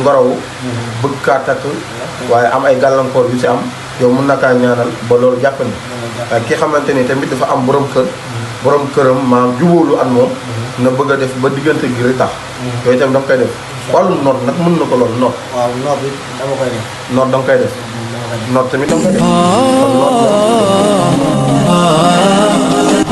ngorow bëgg kaa takk waaye am ay gàllankoor yu ci am yow mën na kaa ñaanal ba loolu jàppandi waaye ki xamante ni tamit dafa am borom këram maam jubóolu ak moom na bëgg a def ba diggante gi rek tax yooyu tamit dama koy def wàllum noot nag mën na ko loolu noot waaw noot bi dama koy def noot dama koy def noot tamit dama koy def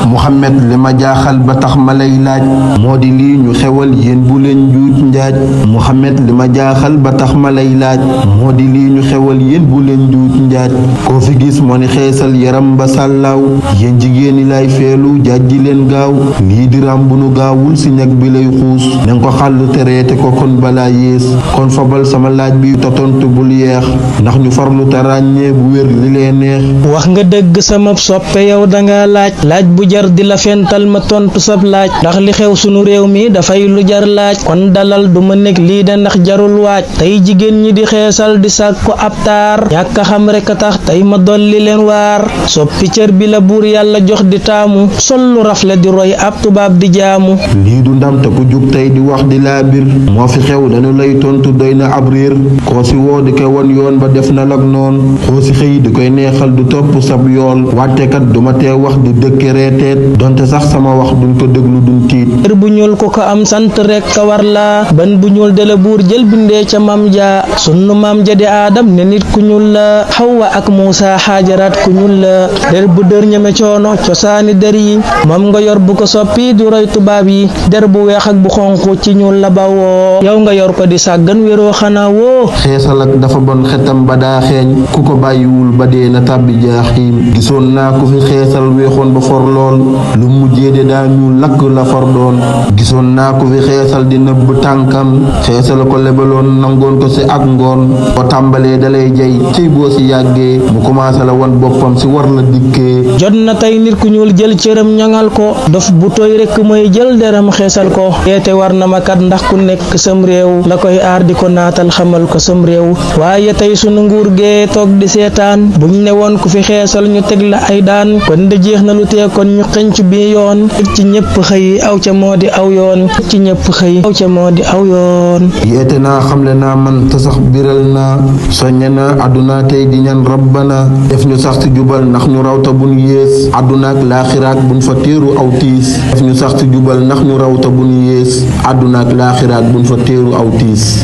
Muhammad li ma jaaxal ba tax ma lay laaj moo di lii ñu xewal yéen bu leen njuuj njaaj Muhammad li ma jaaxal ba tax ma lay laaj moo di lii ñu xewal yéen bu leen njuuj njaaj koo fi gis moo ni xeesal yaram ba sàllaaw yéen jigéen ñi lay feelu jàjji leen gaaw lii di ram bu nu gaawul si ñag bi lay xuus nanga ko xàll tereete ko kon balaa yées kon fabal sama laaj bi totontu bul yeex ndax ñu farlu te ràññee bu wér li lee neex. wax nga dëgg sama soppe yow danga laaj bu jar di la fental ma tontu sab laaj ndax li xew sunu réew mi dafay lu jar laaj kon dalal du ma nekk lii de ndax jarul waaj tey jigéen ñi di xeesal di sàkku ab taar ñàkk a xam rek a tax tey ma dolli leen waar soppi cër bi la buur yàlla jox di taamu sol lu rafle di roy ab tubaab di jaamu lii du ndam te ku jug tey di wax di laa bir moo fi xew dañu lay tontu doy na ab réer koo si woo di ko won yoon ba def na lag noon koo si xëy di koy neexal du topp sab yool wàttekat duma tee wax di dëkke reeteet donte sax sama wax duñ ko déglu duñ tiit kër bu ñuul ku ko am sant rek ka war la ban bu ñuul de la buur jël bindee ca mam ja sunu mam ja di aadam ne nit ku ñuul la xawwa ak muusa xaajaraat ku ñuul la der bu dër ñeme coono cosaani der yi moom nga yor bu ko soppi du roy tubaab yi der bu weex ak bu xonq ci ñuul la bawoo yow nga yor ko di sàggan wéroo xanaa woo xeesal ak dafa bon xetam ba daa xeeñ ku ko bàyyiwul ba dee na tàbbi jaaxiim gisoon naa ku fi xeesal weexoon ba for lool lu mujjee de daa ñu lakk la far doon gisoon naa ku fi xeesal di nëbb tànkam xeesal ko lebaloon nangoon ko si ak ngoon boo tàmbalee dalay jay ciy boo si yàggee mu commencé la won boppam si war la dikkee jot na tey nit ku ñuul jël cëram ñaŋal ko dof bu tooy rekk mooy jël deram xeesal ko yeete war na ma kat ndax ku nekk sam réew la koy aar di ko naatal xamal ko sam réew waaye tey sunu nguur gee toog di seetaan buñ ne woon ku fi xeesal ñu teg la ay daan kon de jeex na lu tee kon ñu xënc bi yoon ci ñëpp xëy aw ca moo di aw yoon ci ñëpp xëy aw ca moo di aw yoon yeete naa xamle naa man te sax biral naa soññe naa àdduna tey di ñaan rabbana def ñu sax ci jubal ndax ñu rawta buñ yées àdduna ak laaxiraak buñ fa téeru aw tiis def ñu sax ci jubal ndax ñu rawta buñ yées àdduna ak laaxiraak buñ fa téeru aw tiis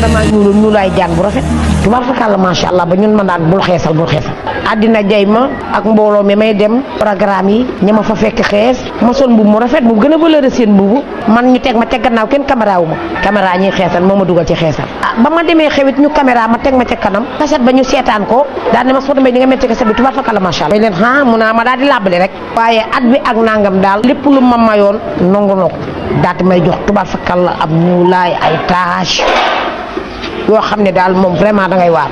dama ñu lay jaan bu rafet tubaab fakal masha Allah ba ñun ma daan bul xeesal àddina jay ma ak mbooloo mi may dem programme yi ña ma fa fekk xees ma sol mbubb mu rafet mu gën a valeur seen mbubb man ñu teg ma ca gannaaw kenn caméra wu ma caméra ñuy xeesal moo ma dugal ci xeesal ba ma demee xewit ñu caméra ma teg ma ca kanam kaset ba ñu seetaan ko daal ne ma Soxna Mbaye di nga metti kaset bi tubaab fakal masha Allah may leen mu naa ma daal di làbbali rek waaye at bi ak nangam daal lépp lu ma mayoon nangu na ko daal di may jox tubaab fakal la ab ñuulaay ay tâche yoo xam ne daal moom vraiment dangay waar